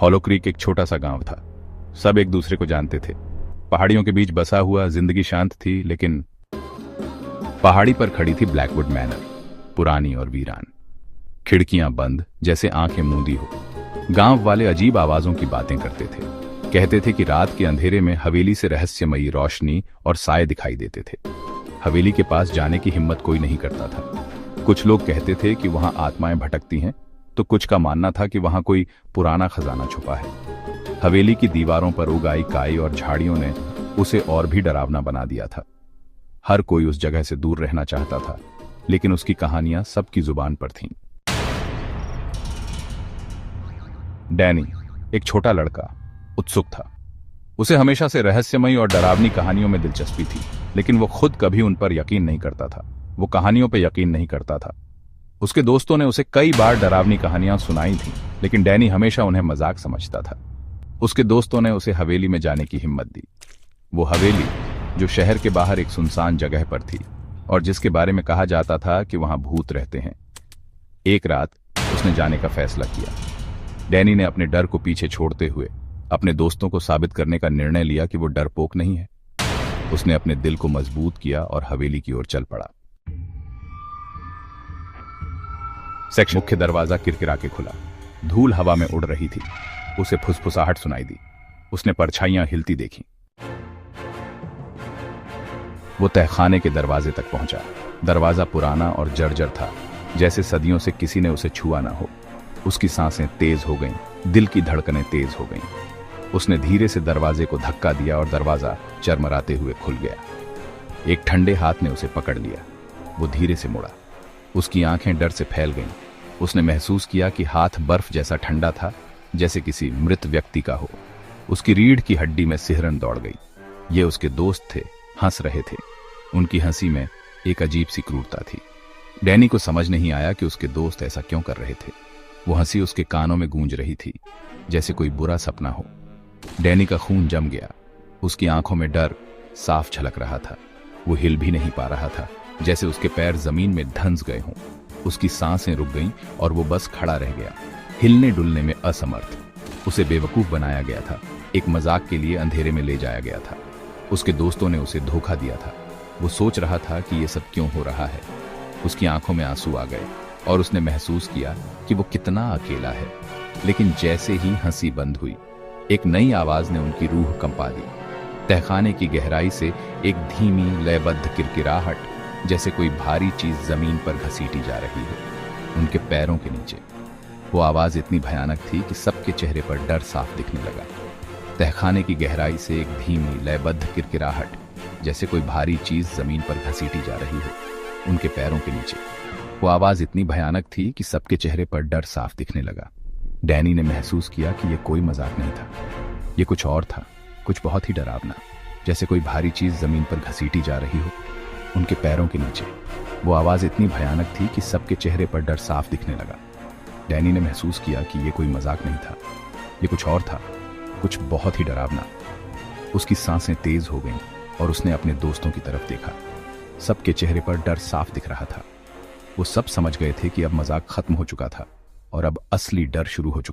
Hollow creek एक छोटा सा गांव था। सब एक दूसरे को जानते थे। पहाड़ियों के बीच बसा हुआ, जिंदगी शांत थी, लेकिन पहाड़ी पर खड़ी थी ब्लैकवुड मैनर, पुरानी और वीरान। खिड़कियां बंद, जैसे आंखें मूंदी हो। गांव वाले अजीब आवाजों की बातें करते थे। कहते थे कि रात के अंधेरे में हवेली से रहस्यमयी रोशनी और साए दिखाई देते थे। हवेली के पास जाने की हिम्मत कोई नहीं करता था। कुछ लोग कहते थे कि वहां आत्माएं भटकती हैं, तो कुछ का मानना था कि वहां कोई पुराना खजाना छुपा है। हवेली की दीवारों पर उगाई काई और झाड़ियों ने उसे और भी डरावना बना दिया था। हर कोई उस जगह से दूर रहना चाहता था, लेकिन उसकी कहानियां सबकी जुबान पर थीं। डैनी एक छोटा लड़का उत्सुक था। उसे हमेशा से रहस्यमयी और डरावनी कहानियों में दिलचस्पी थी, लेकिन वो खुद कभी उन पर यकीन नहीं करता था। वो कहानियों पर यकीन नहीं करता था। उसके दोस्तों ने उसे कई बार डरावनी कहानियां सुनाई थीं, लेकिन डैनी हमेशा उन्हें मजाक समझता था। उसके दोस्तों ने उसे हवेली में जाने की हिम्मत दी। वो हवेली जो शहर के बाहर एक सुनसान जगह पर थी और जिसके बारे में कहा जाता था कि वहां भूत रहते हैं। एक रात उसने जाने का फैसला किया। डैनी ने अपने डर को पीछे छोड़ते हुए अपने दोस्तों को साबित करने का निर्णय लिया कि वो डरपोक नहीं है। उसने अपने दिल को मजबूत किया और हवेली की ओर चल पड़ा। मुख्य दरवाजा किरकिरा के खुला। धूल हवा में उड़ रही थी। उसे फुसफुसाहट सुनाई दी। उसने परछाइयां हिलती देखी। वो तहखाने के दरवाजे तक पहुंचा। दरवाजा पुराना और जर्जर था, जैसे सदियों से किसी ने उसे छुआ ना हो। उसकी सांसें तेज हो गईं, दिल की धड़कनें तेज हो गईं। उसने धीरे से दरवाजे को धक्का दिया और दरवाजा चरमराते हुए खुल गया। एक ठंडे हाथ ने उसे पकड़ लिया। वो धीरे से मुड़ा। उसकी आंखें डर से फैल गईं। उसने महसूस किया कि हाथ बर्फ जैसा ठंडा था, जैसे किसी मृत व्यक्ति का हो। उसकी रीढ़ की हड्डी में सिहरन दौड़ गई। ये उसके दोस्त थे, हंस रहे थे। उनकी हंसी में एक अजीब सी क्रूरता थी। डैनी को समझ नहीं आया कि उसके दोस्त ऐसा क्यों कर रहे थे। वो हंसी उसके कानों में गूंज रही थी, जैसे कोई बुरा सपना हो। डैनी का खून जम गया। उसकी आंखों में डर साफ झलक रहा था। वो हिल भी नहीं पा रहा था, जैसे उसके पैर जमीन में धंस गए हों। उसकी सांसें रुक गईं और वो बस खड़ा रह गया, हिलने डुलने में असमर्थ। उसे बेवकूफ बनाया गया था, एक मजाक के लिए अंधेरे में ले जाया गया था। उसके दोस्तों ने उसे धोखा दिया था। वो सोच रहा था कि ये सब क्यों हो रहा है। उसकी आंखों में आंसू आ गए और उसने महसूस किया कि वो कितना अकेला है। लेकिन जैसे ही हंसी बंद हुई, एक नई आवाज ने उनकी रूह कंपा दी। तहखाने की गहराई से एक धीमी लयबद्ध किरकिराहट, जैसे कोई भारी चीज जमीन पर घसीटी जा रही हो उनके पैरों के नीचे। वो आवाज इतनी भयानक थी कि सबके चेहरे पर डर साफ दिखने लगा। तहखाने की गहराई से एक धीमी लयबद्ध किरकिराहट, जैसे कोई भारी चीज जमीन पर घसीटी जा रही हो उनके पैरों के नीचे। वो आवाज इतनी भयानक थी कि सबके चेहरे पर डर साफ दिखने लगा। डैनी ने महसूस किया कि यह कोई मजाक नहीं था। ये कुछ और था, कुछ बहुत ही डरावना, जैसे कोई भारी चीज जमीन पर घसीटी जा रही हो उनके पैरों के नीचे। वो आवाज इतनी भयानक थी कि सबके चेहरे पर डर साफ दिखने लगा। डैनी ने महसूस किया कि यह कोई मजाक नहीं था, ये कुछ और था, कुछ बहुत ही डरावना। उसकी सांसें तेज हो गईं और उसने अपने दोस्तों की तरफ देखा। सबके चेहरे पर डर साफ दिख रहा था। वो सब समझ गए थे कि अब मजाक खत्म हो चुका था और अब असली डर शुरू हो चुका।